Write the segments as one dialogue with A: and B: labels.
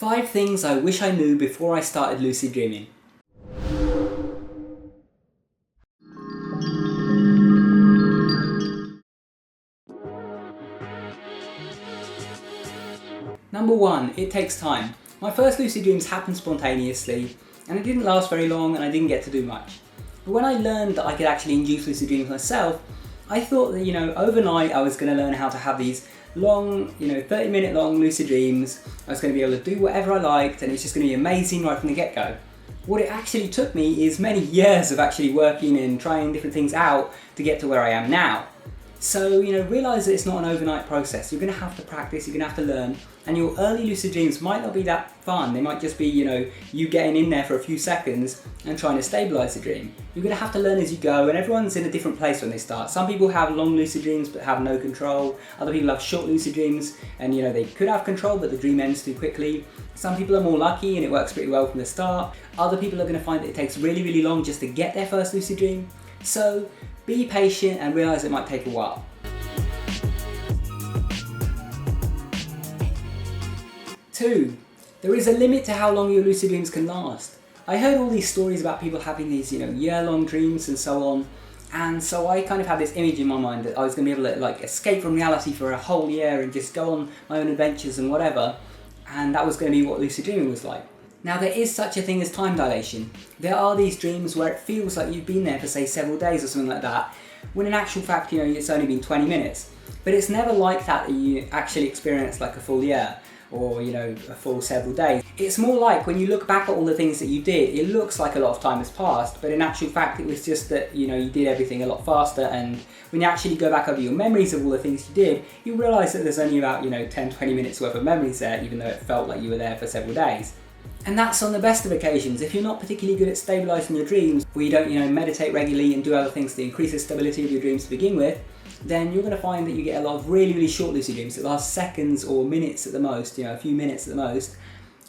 A: 5 things I wish I knew before I started lucid dreaming. Number 1, it takes time. My first lucid dreams happened spontaneously, and it didn't last very long and I didn't get to do much. But when I learned that I could actually induce lucid dreams myself, I thought that, overnight I was going to learn how to have these long, 30-minute long lucid dreams. I was going to be able to do whatever I liked and it's just going to be amazing right from the get-go. What it actually took me is many years of actually working and trying different things out to get to where I am now. So, realise that it's not an overnight process. You're going to have to practice, you're going to have to learn, and your early lucid dreams might not be that fun. They might just be, you getting in there for a few seconds and trying to stabilise the dream. You're going to have to learn as you go, and everyone's in a different place when they start. Some people have long lucid dreams but have no control. Other people have short lucid dreams and, they could have control but the dream ends too quickly. Some people are more lucky and it works pretty well from the start. Other people are going to find that it takes really, really long just to get their first lucid dream. So, be patient and realise it might take a while. 2, there is a limit to how long your lucid dreams can last. I heard all these stories about people having these, year-long dreams and so on, and so I kind of had this image in my mind that I was going to be able to escape from reality for a whole year and just go on my own adventures and whatever, and that was going to be what lucid dreaming was like. Now there is such a thing as time dilation. There are these dreams where it feels like you've been there for say several days or something like that, when in actual fact it's only been 20 minutes. But it's never like that you actually experience like a full year or a full several days. It's more like when you look back at all the things that you did, it looks like a lot of time has passed, but in actual fact it was just that you did everything a lot faster, and when you actually go back over your memories of all the things you did, you realise that there's only about 10-20 minutes worth of memories there, even though it felt like you were there for several days. And that's on the best of occasions. If you're not particularly good at stabilising your dreams, or you don't meditate regularly and do other things to increase the stability of your dreams to begin with, then you're going to find that you get a lot of really, really short lucid dreams that last seconds or minutes at the most, a few minutes at the most,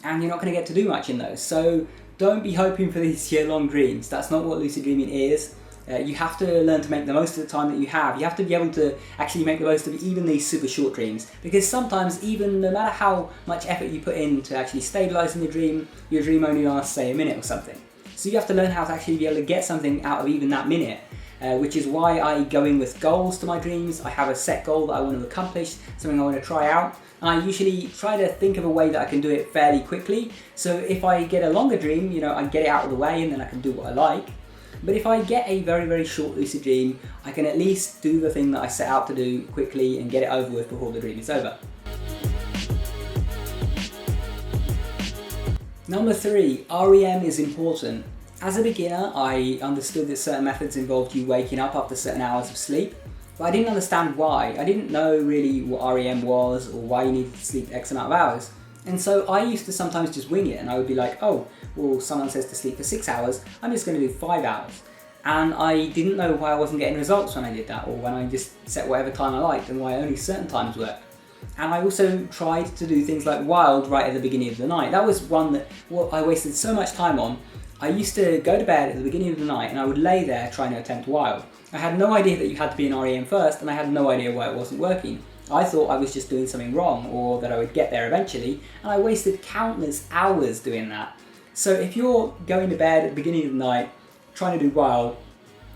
A: and you're not going to get to do much in those. So don't be hoping for these year-long dreams. That's not what lucid dreaming is. You have to learn to make the most of the time that you have. You have to be able to actually make the most of even these super short dreams, because sometimes even no matter how much effort you put into actually stabilising your dream only lasts say a minute or something. So you have to learn how to actually be able to get something out of even that minute, which is why I go in with goals to my dreams. I have a set goal that I want to accomplish, something I want to try out, and I usually try to think of a way that I can do it fairly quickly. So if I get a longer dream, I get it out of the way and then I can do what I like. But if I get a very, very short lucid dream, I can at least do the thing that I set out to do quickly and get it over with before the dream is over. Number 3, REM is important. As a beginner, I understood that certain methods involved you waking up after certain hours of sleep, but I didn't understand why. I didn't know really what REM was or why you needed to sleep X amount of hours. And so I used to sometimes just wing it, and I would be like, oh, well, someone says to sleep for 6 hours, I'm just going to do 5 hours. And I didn't know why I wasn't getting results when I did that, or when I just set whatever time I liked and why only certain times worked. And I also tried to do things like wild right at the beginning of the night. That was one that I wasted so much time on. I used to go to bed at the beginning of the night and I would lay there trying to attempt wild. I had no idea that you had to be in REM first, and I had no idea why it wasn't working. I thought I was just doing something wrong, or that I would get there eventually, and I wasted countless hours doing that. So if you're going to bed at the beginning of the night trying to do wild,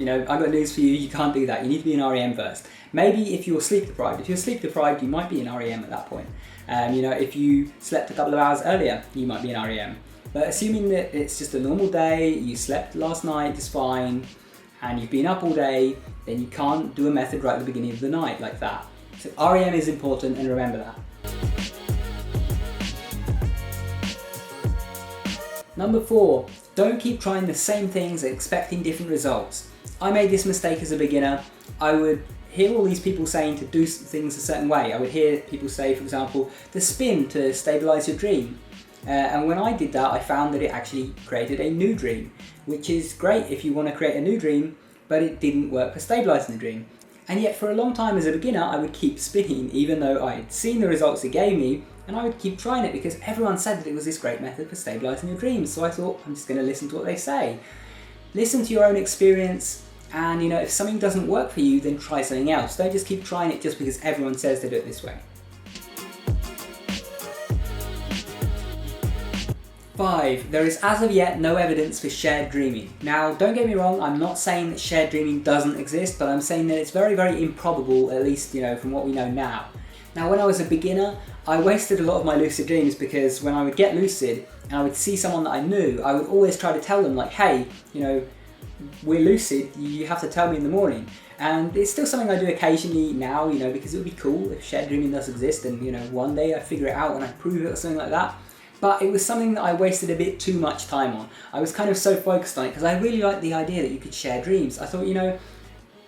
A: I've got news for you, you can't do that. You need to be in REM first. Maybe if you're sleep deprived. If you're sleep deprived, you might be in REM at that point. If you slept a couple of hours earlier, you might be in REM. But assuming that it's just a normal day, you slept last night just fine, and you've been up all day, then you can't do a method right at the beginning of the night like that. So REM is important, and remember that. Number 4, don't keep trying the same things and expecting different results. I made this mistake as a beginner. I would hear all these people saying to do things a certain way. I would hear people say, for example, to spin to stabilise your dream. And when I did that, I found that it actually created a new dream, which is great if you want to create a new dream, but it didn't work for stabilising the dream. And yet for a long time as a beginner, I would keep spinning, even though I had seen the results it gave me, and I would keep trying it because everyone said that it was this great method for stabilising your dreams. So I thought, I'm just going to listen to what they say. Listen to your own experience, and if something doesn't work for you, then try something else. Don't just keep trying it just because everyone says they do it this way. 5. There is as of yet no evidence for shared dreaming. Now, don't get me wrong, I'm not saying that shared dreaming doesn't exist, but I'm saying that it's very, very improbable, at least, from what we know now. Now, when I was a beginner, I wasted a lot of my lucid dreams because when I would get lucid and I would see someone that I knew, I would always try to tell them like, hey, we're lucid, you have to tell me in the morning. And it's still something I do occasionally now, because it would be cool if shared dreaming does exist and, one day I figure it out and I prove it or something like that. But it was something that I wasted a bit too much time on. I was kind of so focused on it because I really liked the idea that you could share dreams. I thought,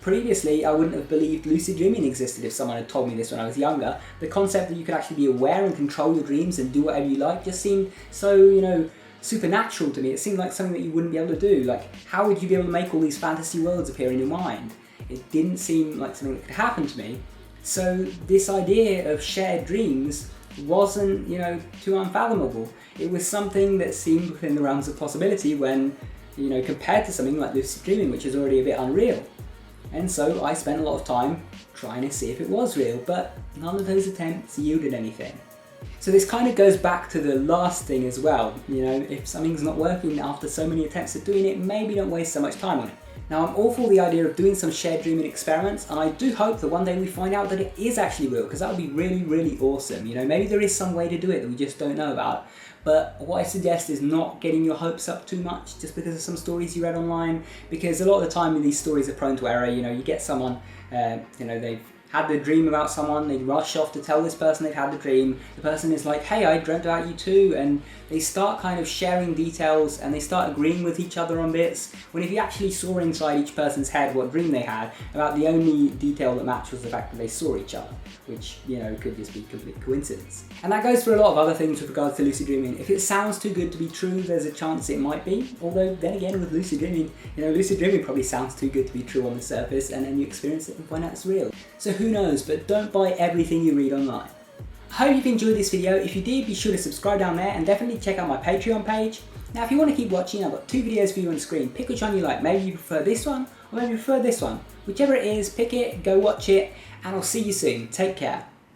A: previously I wouldn't have believed lucid dreaming existed if someone had told me this when I was younger. The concept that you could actually be aware and control your dreams and do whatever you like just seemed so, supernatural to me. It seemed like something that you wouldn't be able to do. Like, how would you be able to make all these fantasy worlds appear in your mind? It didn't seem like something that could happen to me. So this idea of shared dreams wasn't, too unfathomable. It was something that seemed within the realms of possibility when, compared to something like lucid dreaming, which is already a bit unreal. And so I spent a lot of time trying to see if it was real, but none of those attempts yielded anything. So this kind of goes back to the last thing as well. If something's not working after so many attempts at doing it, maybe don't waste so much time on it. Now, I'm all for the idea of doing some shared dreaming experiments, and I do hope that one day we find out that it is actually real, because that would be really, really awesome. Maybe there is some way to do it that we just don't know about. But what I suggest is not getting your hopes up too much just because of some stories you read online, because a lot of the time these stories are prone to error. You get someone, they've had the dream about someone, they rush off to tell this person they've had the dream. The person is like, hey, I dreamt about you too, and they start kind of sharing details and they start agreeing with each other on bits, when if you actually saw inside each person's head what dream they had, about the only detail that matched was the fact that they saw each other, which, could just be complete coincidence. And that goes for a lot of other things with regards to lucid dreaming. If it sounds too good to be true, there's a chance it might be, although then again with lucid dreaming, lucid dreaming probably sounds too good to be true on the surface, and then you experience it and find out it's real. So who knows, but don't buy everything you read online. I hope you've enjoyed this video. If you did, be sure to subscribe down there and definitely check out my Patreon page. Now if you want to keep watching, I've got 2 videos for you on the screen. Pick which one you like. Maybe you prefer this one, or maybe you prefer this one. Whichever it is, pick it, go watch it, and I'll see you soon. Take care.